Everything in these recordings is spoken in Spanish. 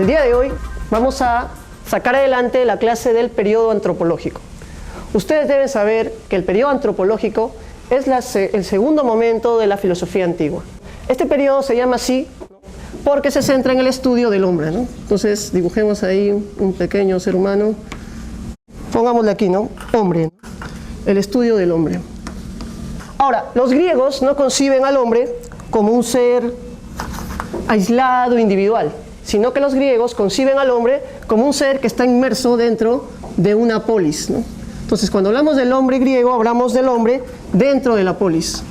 El día de hoy vamos a sacar adelante la clase del periodo antropológico. Ustedes deben saber que el periodo antropológico es el segundo momento de la filosofía antigua. Este periodo se llama así porque se centra en el estudio del hombre, ¿no? Entonces dibujemos ahí un pequeño ser humano. Pongámosle aquí, ¿no? Hombre, el estudio del hombre. Ahora, los griegos no conciben al hombre como un ser aislado, individual, sino que los griegos conciben al hombre como un ser que está inmerso dentro de una polis, ¿no? Entonces, cuando hablamos del hombre griego, hablamos del hombre dentro de la polis.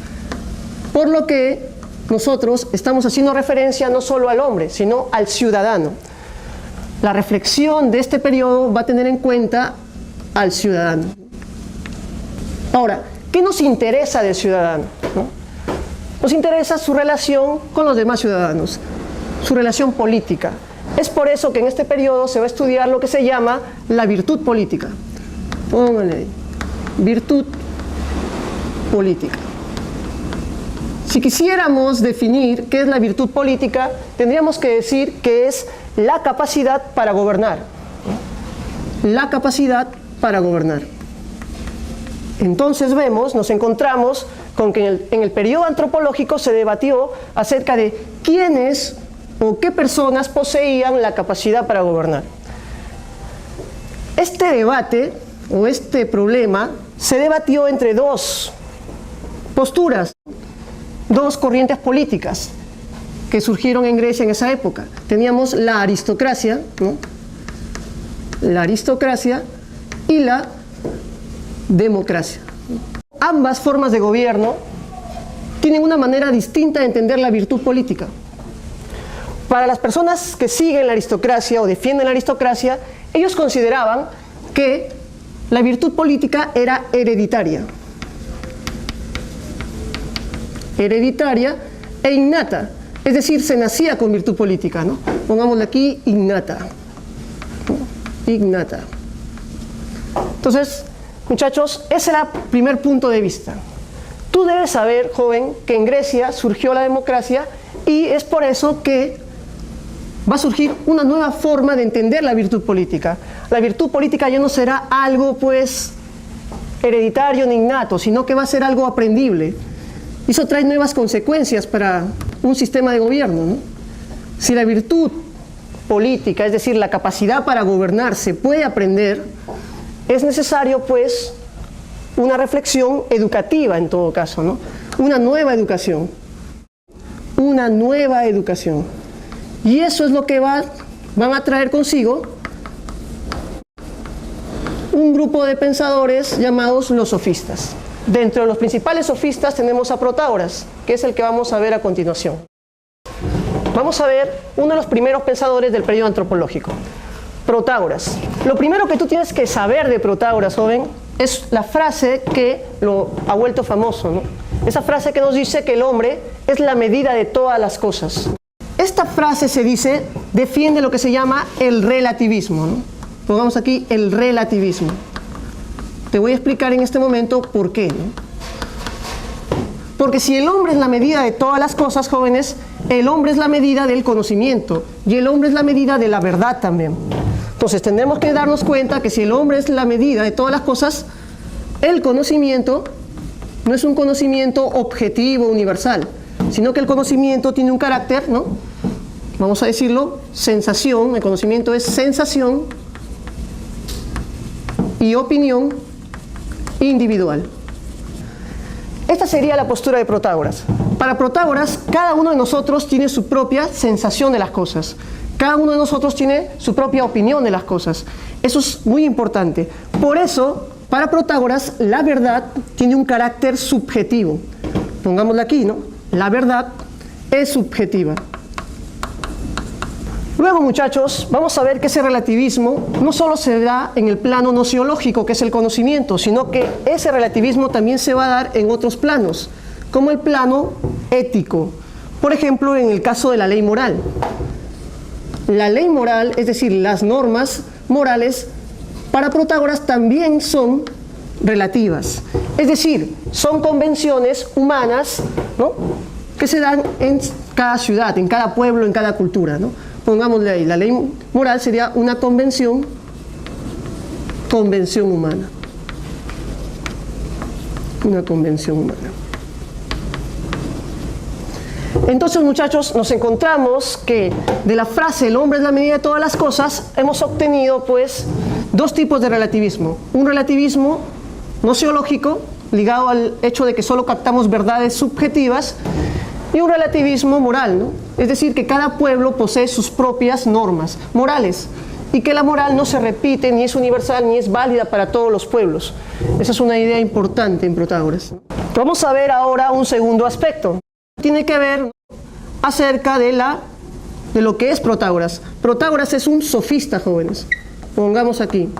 Por lo que nosotros estamos haciendo referencia no solo al hombre, sino al ciudadano. La reflexión de este periodo va a tener en cuenta al ciudadano. Ahora, ¿qué nos interesa del ciudadano? ¿No? Nos interesa su relación con los demás ciudadanos, su relación política. Es por eso que en este periodo se va a estudiar lo que se llama la virtud política. Póngale ahí, virtud política. Si quisiéramos definir qué es la virtud política, tendríamos que decir que es la capacidad para gobernar. La capacidad para gobernar. Entonces nos encontramos con que en el periodo antropológico se debatió acerca de quiénes o qué personas poseían la capacidad para gobernar. Este debate o este problema se debatió entre dos posturas, dos corrientes políticas que surgieron en Grecia en esa época. Teníamos la aristocracia, ¿no? La aristocracia y la democracia. Ambas formas de gobierno tienen una manera distinta de entender la virtud política. Para las personas que siguen la aristocracia o defienden la aristocracia, ellos consideraban que la virtud política era hereditaria. Hereditaria e innata, es decir, se nacía con virtud política, ¿no? Pongámosle aquí innata, ¿no? Innata. Entonces, muchachos, ese era el primer punto de vista. Tú debes saber, joven, que en Grecia surgió la democracia y es por eso que va a surgir una nueva forma de entender la virtud política. La virtud política ya no será algo, pues, hereditario ni innato, sino que va a ser algo aprendible. Y eso trae nuevas consecuencias para un sistema de gobierno, ¿no? Si la virtud política, es decir, la capacidad para gobernar, se puede aprender, es necesario, pues, una reflexión educativa en todo caso, ¿no? Una nueva educación. Una nueva educación. Y eso es lo que van a traer consigo un grupo de pensadores llamados los sofistas. Dentro de los principales sofistas tenemos a Protágoras, que es el que vamos a ver a continuación. Vamos a ver uno de los primeros pensadores del periodo antropológico, Protágoras. Lo primero que tú tienes que saber de Protágoras, joven, es la frase que lo ha vuelto famoso, ¿no? Esa frase que nos dice que el hombre es la medida de todas las cosas. Esta frase defiende lo que se llama el relativismo, ¿no? Pongamos aquí el relativismo. Te voy a explicar en este momento por qué, ¿no? Porque si el hombre es la medida de todas las cosas, jóvenes, el hombre es la medida del conocimiento y el hombre es la medida de la verdad también. Entonces tendremos que darnos cuenta que si el hombre es la medida de todas las cosas, el conocimiento no es un conocimiento objetivo, universal, sino que el conocimiento tiene un carácter, ¿no? Vamos a decirlo, sensación. El conocimiento es sensación y opinión individual. Esta sería la postura de Protágoras. Para Protágoras, cada uno de nosotros tiene su propia sensación de las cosas. Cada uno de nosotros tiene su propia opinión de las cosas. Eso es muy importante. Por eso, para Protágoras, la verdad tiene un carácter subjetivo. Pongámosla aquí, ¿no? La verdad es subjetiva. Luego, muchachos, vamos a ver que ese relativismo no solo se da en el plano nociológico, que es el conocimiento, sino que ese relativismo también se va a dar en otros planos, como el plano ético. Por ejemplo, en el caso de la ley moral. La ley moral, es decir, las normas morales, para Protágoras también son relativas. Es decir, son convenciones humanas, ¿no?, que se dan en cada ciudad, en cada pueblo, en cada cultura, ¿no? pongámosle ahí, la ley moral sería una convención humana. Una convención humana. Entonces, muchachos, nos encontramos que de la frase el hombre es la medida de todas las cosas, hemos obtenido pues dos tipos de relativismo. Un relativismo nociológico, ligado al hecho de que solo captamos verdades subjetivas, y un relativismo moral, ¿no? Es decir, que cada pueblo posee sus propias normas morales y que la moral no se repite, ni es universal, ni es válida para todos los pueblos. Esa es una idea importante en Protágoras. Vamos a ver ahora un segundo aspecto. Tiene que ver acerca de lo que es Protágoras. Protágoras es un sofista, jóvenes. Pongamos aquí,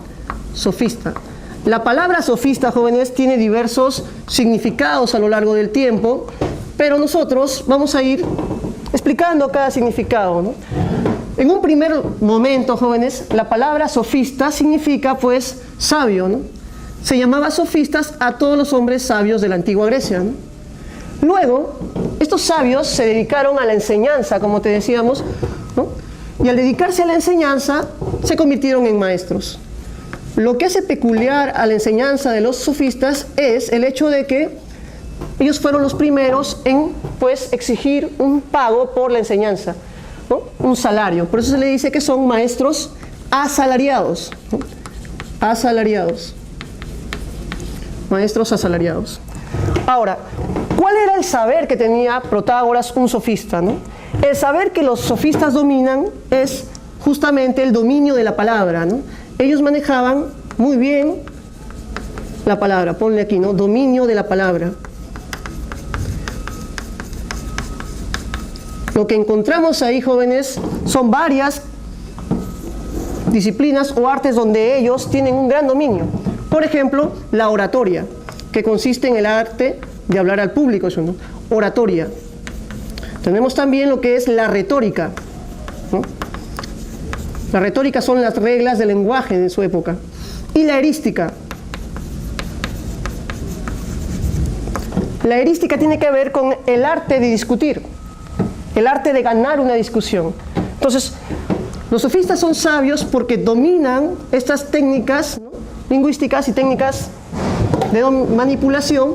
sofista. La palabra sofista, jóvenes, tiene diversos significados a lo largo del tiempo, pero nosotros vamos a ir explicando cada significado, ¿no? En un primer momento, jóvenes, la palabra sofista significa, pues, sabio, ¿no? Se llamaba sofistas a todos los hombres sabios de la antigua Grecia, ¿no? Luego, estos sabios se dedicaron a la enseñanza, como te decíamos, ¿no? Y al dedicarse a la enseñanza, se convirtieron en maestros. Lo que hace peculiar a la enseñanza de los sofistas es el hecho de que ellos fueron los primeros en, pues, exigir un pago por la enseñanza, ¿no? Un salario. Por eso se le dice que son maestros asalariados, ¿no? Asalariados. Maestros asalariados. Ahora, ¿cuál era el saber que tenía Protágoras, un sofista, ¿no? El saber que los sofistas dominan es justamente el dominio de la palabra, ¿no? Ellos manejaban muy bien la palabra, ponle aquí, ¿no? Dominio de la palabra. Lo que encontramos ahí, jóvenes, son varias disciplinas o artes donde ellos tienen un gran dominio. Por ejemplo, la oratoria, que consiste en el arte de hablar al público, ¿no? Oratoria. Tenemos también lo que es la retórica, ¿no? La retórica son las reglas del lenguaje de su época. Y la erística. La erística tiene que ver con el arte de discutir, el arte de ganar una discusión. Entonces, los sofistas son sabios porque dominan estas técnicas, ¿no?, lingüísticas y técnicas de manipulación,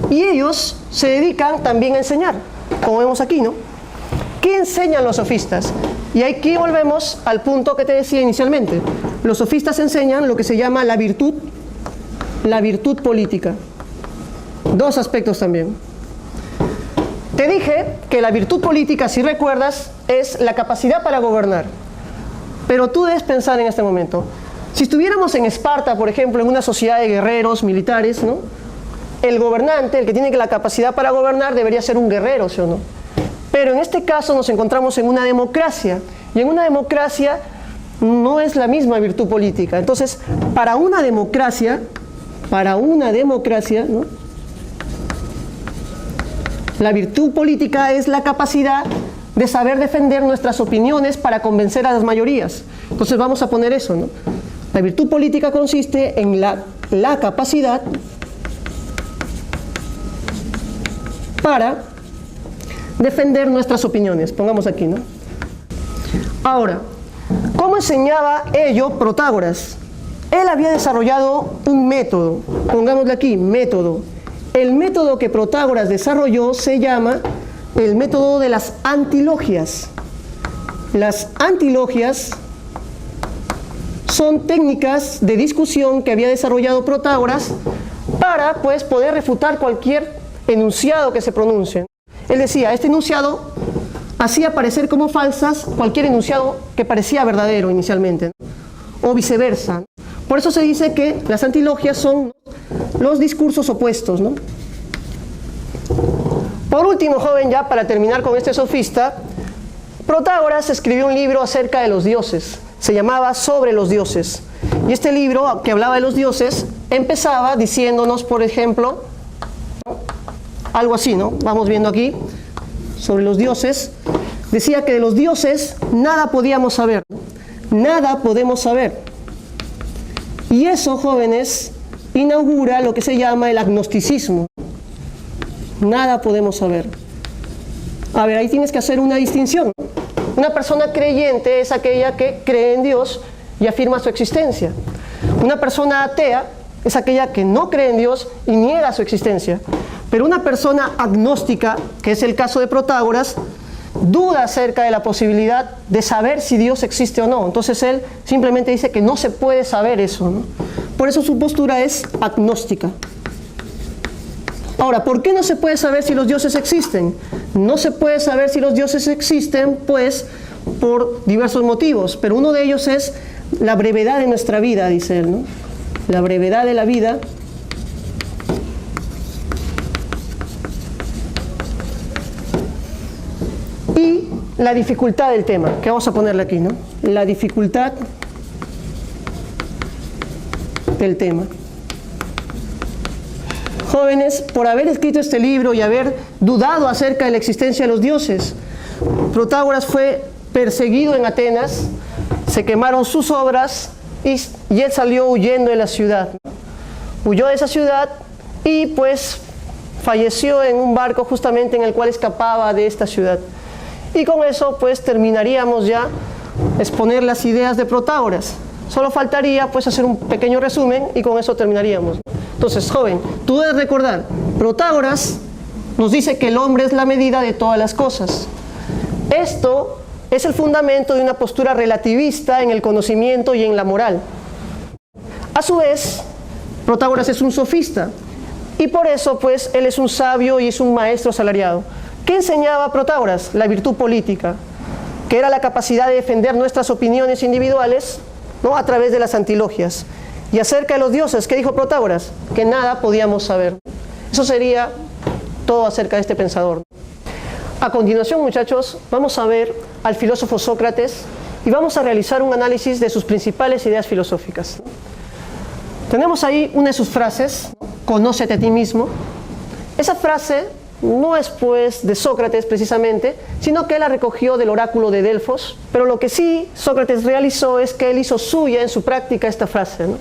y ellos se dedican también a enseñar, como vemos aquí, ¿no? ¿Qué enseñan los sofistas? Y aquí volvemos al punto que te decía inicialmente. Los sofistas enseñan lo que se llama la virtud política. Dos aspectos también. Te dije que la virtud política, si recuerdas, es la capacidad para gobernar. Pero tú debes pensar en este momento, si estuviéramos en Esparta, por ejemplo, en una sociedad de guerreros, militares, ¿no?, el gobernante, el que tiene la capacidad para gobernar, debería ser un guerrero, ¿sí o no? Pero en este caso nos encontramos en una democracia, y en una democracia no es la misma virtud política. Entonces, para una democracia, ¿no?, la virtud política es la capacidad de saber defender nuestras opiniones para convencer a las mayorías. Entonces vamos a poner eso, ¿no? La virtud política consiste en la capacidad para defender nuestras opiniones. Pongamos aquí, ¿no? Ahora, ¿cómo enseñaba ello Protágoras? Él había desarrollado un método. Pongámosle aquí, método. El método que Protágoras desarrolló se llama el método de las antilogias. Las antilogias son técnicas de discusión que había desarrollado Protágoras para, pues, poder refutar cualquier enunciado que se pronuncie. Él decía, este enunciado hacía parecer como falsas cualquier enunciado que parecía verdadero inicialmente, ¿no?, o viceversa. Por eso se dice que las antilogias son los discursos opuestos, ¿no? Por último, joven, ya para terminar con este sofista, Protágoras escribió un libro acerca de los dioses. Se llamaba Sobre los dioses. Y este libro, que hablaba de los dioses, empezaba diciéndonos, por ejemplo, algo así, ¿no? Vamos viendo aquí, sobre los dioses. Decía que de los dioses nada podíamos saber. Nada podemos saber. Y eso, jóvenes, inaugura lo que se llama el agnosticismo. Nada podemos saber. A ver, ahí tienes que hacer una distinción Una persona creyente es aquella que cree en Dios y afirma su existencia. Una persona atea es aquella que no cree en Dios y niega su existencia. Pero una persona agnóstica, que es el caso de Protágoras, duda acerca de la posibilidad de saber si Dios existe o no. Entonces él simplemente dice que no se puede saber eso, ¿no? Por eso su postura es agnóstica. Ahora, ¿por qué no se puede saber si los dioses existen? No se puede saber si los dioses existen, pues, por diversos motivos, pero uno de ellos es la brevedad de nuestra vida, dice él, ¿no? La brevedad de la vida y la dificultad del tema, que vamos a ponerle aquí, ¿no? La dificultad del tema. Jóvenes, por haber escrito este libro y haber dudado acerca de la existencia de los dioses, Protágoras fue perseguido en Atenas, se quemaron sus obras y él salió huyendo de la ciudad. Huyó de esa ciudad y pues falleció en un barco justamente en el cual escapaba de esta ciudad. Y con eso pues terminaríamos ya exponer las ideas de Protágoras. Solo faltaría pues hacer un pequeño resumen y con eso terminaríamos. Entonces, joven, tú debes recordar, Protágoras nos dice que el hombre es la medida de todas las cosas. Esto es el fundamento de una postura relativista en el conocimiento y en la moral. A su vez, Protágoras es un sofista y por eso pues él es un sabio y es un maestro asalariado. ¿Qué enseñaba Protágoras? La virtud política, que era la capacidad de defender nuestras opiniones individuales, ¿no?, a través de las antilogias. Y acerca de los dioses, ¿qué dijo Protágoras? Que nada podíamos saber. Eso sería todo acerca de este pensador. A continuación, muchachos, vamos a ver al filósofo Sócrates y vamos a realizar un análisis de sus principales ideas filosóficas. Tenemos ahí una de sus frases, conócete a ti mismo. Esa frase no es pues de Sócrates precisamente, sino que él la recogió del oráculo de Delfos, pero lo que sí Sócrates realizó es que él hizo suya en su práctica esta frase, ¿no?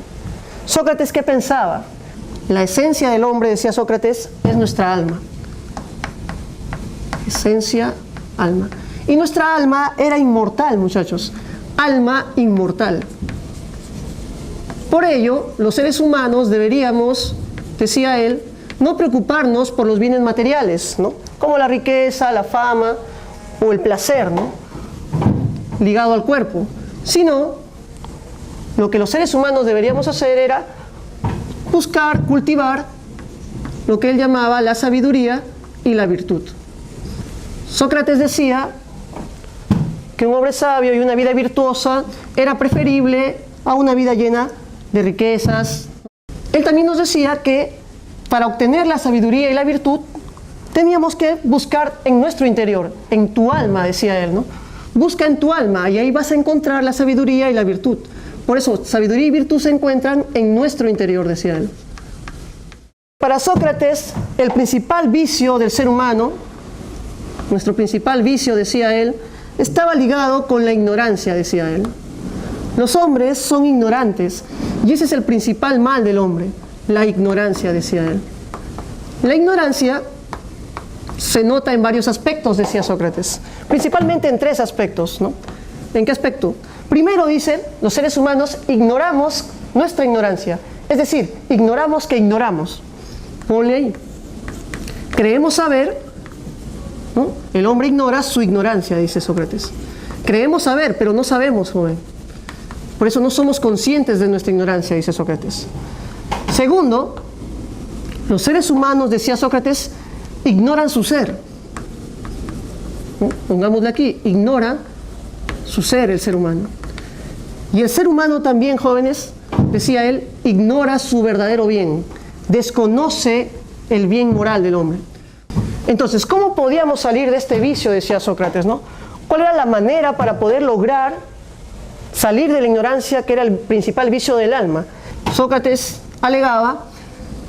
Sócrates, ¿qué pensaba? La esencia del hombre, decía Sócrates, es nuestra alma. Esencia, alma. Y nuestra alma era inmortal, muchachos. Alma inmortal. Por ello, los seres humanos deberíamos, decía él, no preocuparnos por los bienes materiales, ¿no?, como la riqueza, la fama o el placer, ¿no?, ligado al cuerpo, sino lo que los seres humanos deberíamos hacer era buscar, cultivar lo que él llamaba la sabiduría y la virtud. Sócrates decía que un hombre sabio y una vida virtuosa era preferible a una vida llena de riquezas. Él también nos decía que para obtener la sabiduría y la virtud teníamos que buscar en nuestro interior, en tu alma, decía él, ¿no? Busca en tu alma y ahí vas a encontrar la sabiduría y la virtud. Por eso, sabiduría y virtud se encuentran en nuestro interior, decía él. Para Sócrates, el principal vicio del ser humano, nuestro principal vicio, decía él, estaba ligado con la ignorancia, decía él. Los hombres son ignorantes y ese es el principal mal del hombre, la ignorancia, decía él. La ignorancia se nota en varios aspectos, decía Sócrates, principalmente en tres aspectos, ¿no? ¿En qué aspecto? Primero, dice, los seres humanos ignoramos nuestra ignorancia, es decir, ignoramos que ignoramos. Ponle ahí. Creemos saber, ¿no? El hombre ignora su ignorancia, dice Sócrates. Creemos saber, pero no sabemos, joven. Por eso no somos conscientes de nuestra ignorancia, dice Sócrates. Segundo, los seres humanos, decía Sócrates, ignoran su ser. ¿No? Pongámosle aquí, ignora su ser, el ser humano. Y el ser humano también, jóvenes, decía él, ignora su verdadero bien, desconoce el bien moral del hombre. Entonces, ¿cómo podíamos salir de este vicio?, decía Sócrates, ¿no? ¿Cuál era la manera para poder lograr salir de la ignorancia, que era el principal vicio del alma? Sócrates alegaba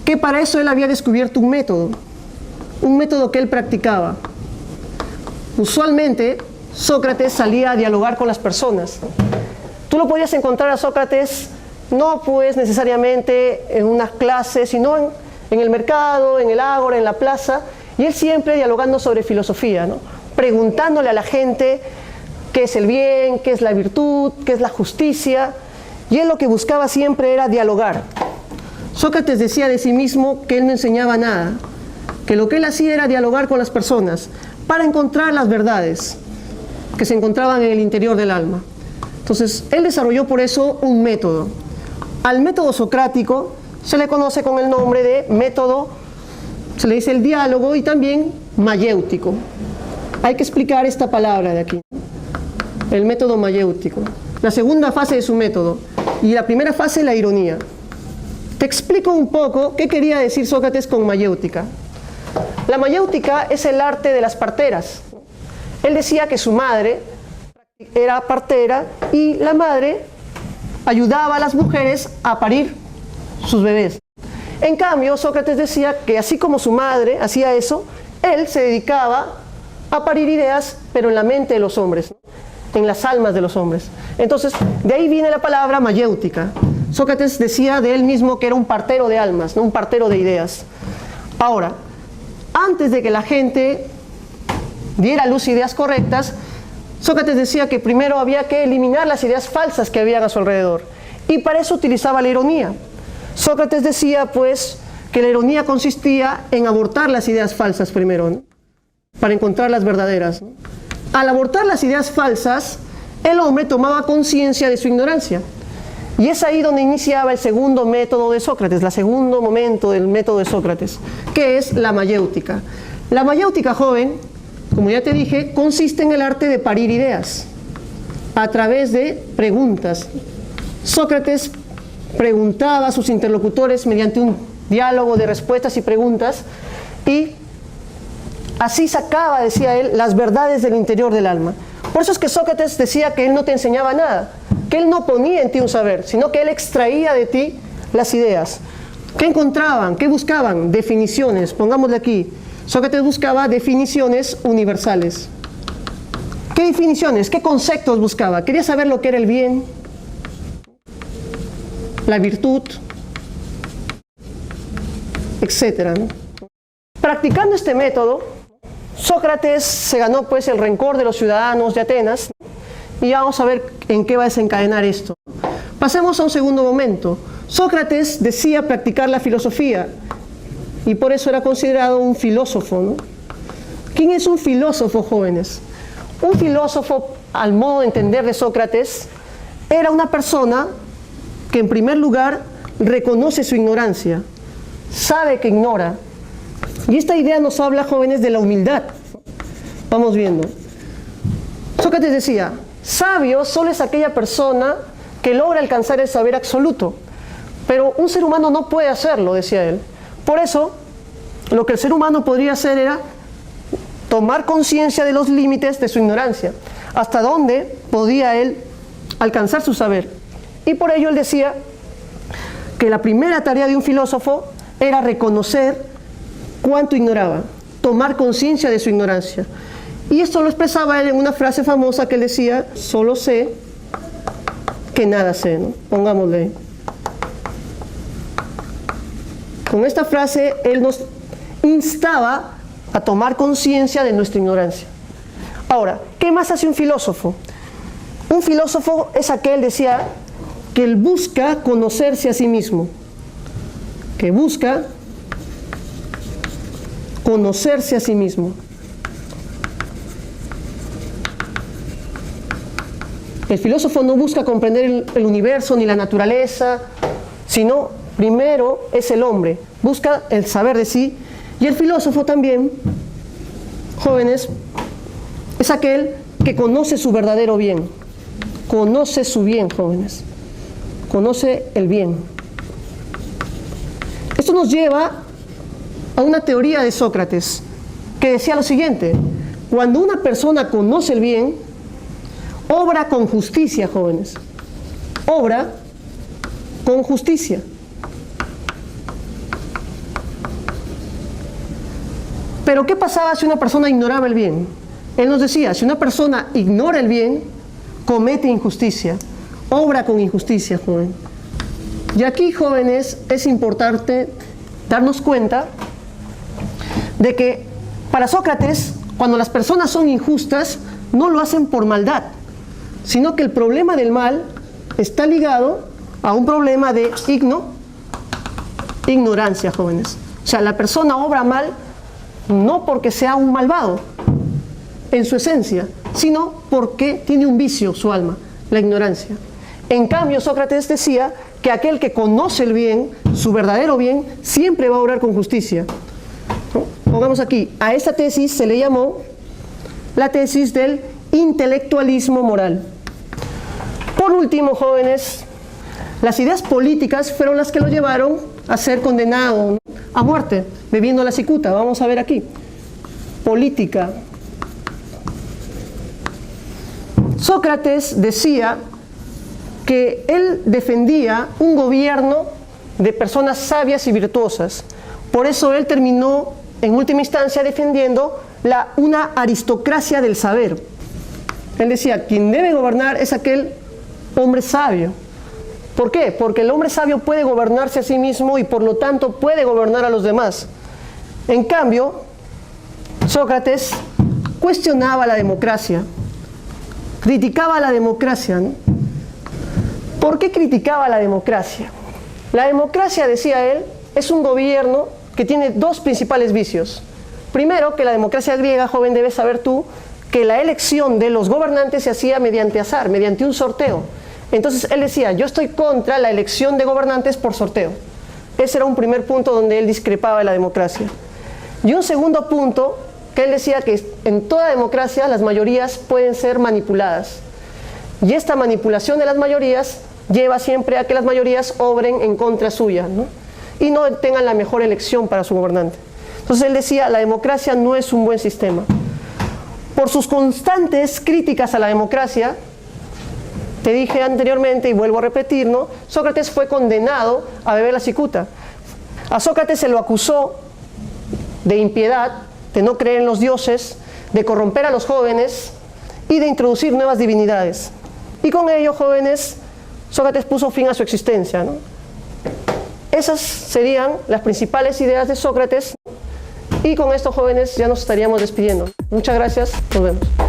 que para eso él había descubierto un método que él practicaba. Usualmente, Sócrates salía a dialogar con las personas. Tú lo podías encontrar a Sócrates no pues necesariamente en unas clases, sino en el mercado, en el ágora, en la plaza, y él siempre dialogando sobre filosofía, ¿no? Preguntándole a la gente qué es el bien, qué es la virtud, qué es la justicia, y él lo que buscaba siempre era dialogar. Sócrates decía de sí mismo que él no enseñaba nada, que lo que él hacía era dialogar con las personas para encontrar las verdades que se encontraban en el interior del alma. Entonces, él desarrolló por eso un método. Al método socrático se le conoce con el nombre de método, se le dice el diálogo, y también mayéutico. Hay que explicar esta palabra de aquí, el método mayéutico. La segunda fase de su método, y la primera fase, la ironía. Te explico un poco qué quería decir Sócrates con mayéutica. La mayéutica es el arte de las parteras. Él decía que su madre era partera y la madre ayudaba a las mujeres a parir sus bebés. En cambio, Sócrates decía que así como su madre hacía eso, él se dedicaba a parir ideas, pero en la mente de los hombres, ¿no? En las almas de los hombres. Entonces, de ahí viene la palabra mayéutica. Sócrates decía de él mismo que era un partero de almas, ¿no? Un partero de ideas. Ahora, antes de que la gente diera a luz ideas correctas, Sócrates decía que primero había que eliminar las ideas falsas que habían a su alrededor, y para eso utilizaba la ironía. Sócrates decía pues que la ironía consistía en abortar las ideas falsas primero, ¿no? Para encontrar las verdaderas, ¿no? Al abortar las ideas falsas, el hombre tomaba conciencia de su ignorancia, y es ahí donde iniciaba el segundo método de Sócrates, el segundo momento del método de Sócrates, que es la mayéutica. La mayéutica, joven, como ya te dije, consiste en el arte de parir ideas a través de preguntas. Sócrates preguntaba a sus interlocutores mediante un diálogo de respuestas y preguntas, y así sacaba, decía él, las verdades del interior del alma. Por eso es que Sócrates decía que él no te enseñaba nada, que él no ponía en ti un saber, sino que él extraía de ti las ideas. ¿Qué encontraban? ¿Qué buscaban? Definiciones, pongámosle aquí. Sócrates buscaba definiciones universales. ¿Qué definiciones? ¿Qué conceptos buscaba? Quería saber lo que era el bien, la virtud, etcétera, ¿no? Practicando este método, Sócrates se ganó pues el rencor de los ciudadanos de Atenas, y vamos a ver en qué va a desencadenar esto. Pasemos a un segundo momento. Sócrates decía practicar la filosofía, y por eso era considerado un filósofo, ¿no? ¿Quién es un filósofo, jóvenes? Un filósofo, al modo de entender de Sócrates, era una persona que en primer lugar reconoce su ignorancia, sabe que ignora. Y esta idea nos habla, jóvenes, de la humildad. Vamos viendo. Sócrates decía, sabio solo es aquella persona que logra alcanzar el saber absoluto, pero un ser humano no puede hacerlo, decía él. Por eso, lo que el ser humano podría hacer era tomar conciencia de los límites de su ignorancia, hasta dónde podía él alcanzar su saber. Y por ello él decía que la primera tarea de un filósofo era reconocer cuánto ignoraba, tomar conciencia de su ignorancia. Y esto lo expresaba él en una frase famosa que él decía, solo sé que nada sé, ¿no? Pongámosle. Con esta frase él nos instaba a tomar conciencia de nuestra ignorancia. Ahora, ¿qué más hace un filósofo? Un filósofo es aquel, decía, que él busca conocerse a sí mismo, que busca conocerse a sí mismo. El filósofo no busca comprender el universo ni la naturaleza, sino primero es el hombre, busca el saber de sí. Y el filósofo también, jóvenes, es aquel que conoce su verdadero bien, conoce su bien, jóvenes, conoce el bien. Esto nos lleva a una teoría de Sócrates que decía lo siguiente: cuando una persona conoce el bien, obra con justicia, jóvenes, obra con justicia. Pero ¿qué pasaba si una persona ignoraba el bien? Él nos decía, si una persona ignora el bien, comete injusticia, obra con injusticia, joven. Y aquí, jóvenes, es importante darnos cuenta de que para Sócrates, cuando las personas son injustas, no lo hacen por maldad, sino que el problema del mal está ligado a un problema de ignorancia, jóvenes. O sea, la persona obra mal no porque sea un malvado en su esencia, sino porque tiene un vicio su alma, la ignorancia. En cambio, Sócrates decía que aquel que conoce el bien, su verdadero bien, siempre va a obrar con justicia. ¿No? Pongamos aquí, a esta tesis se le llamó la tesis del intelectualismo moral. Por último, jóvenes, las ideas políticas fueron las que lo llevaron a ser condenado a muerte, bebiendo la cicuta. Vamos a ver aquí. Política. Sócrates decía que él defendía un gobierno de personas sabias y virtuosas. Por eso él terminó, en última instancia, defendiendo una aristocracia del saber. Él decía, quien debe gobernar es aquel hombre sabio. ¿Por qué? Porque el hombre sabio puede gobernarse a sí mismo y por lo tanto puede gobernar a los demás. En cambio, Sócrates cuestionaba la democracia, criticaba la democracia, ¿no? ¿Por qué criticaba la democracia? La democracia, decía él, es un gobierno que tiene dos principales vicios. Primero, que la democracia griega, joven, debes saber tú, que la elección de los gobernantes se hacía mediante azar, mediante un sorteo. Entonces él decía, yo estoy contra la elección de gobernantes por sorteo. Ese era un primer punto donde él discrepaba de la democracia. Y un segundo punto, que él decía que en toda democracia las mayorías pueden ser manipuladas. Y esta manipulación de las mayorías lleva siempre a que las mayorías obren en contra suya, ¿no? Y no tengan la mejor elección para su gobernante. Entonces él decía, la democracia no es un buen sistema. Por sus constantes críticas a la democracia, te dije anteriormente y vuelvo a repetir, ¿no? Sócrates fue condenado a beber la cicuta. A Sócrates se lo acusó de impiedad, de no creer en los dioses, de corromper a los jóvenes y de introducir nuevas divinidades. Y con ello, jóvenes, Sócrates puso fin a su existencia, ¿no? Esas serían las principales ideas de Sócrates y con esto, jóvenes, ya nos estaríamos despidiendo. Muchas gracias, nos vemos.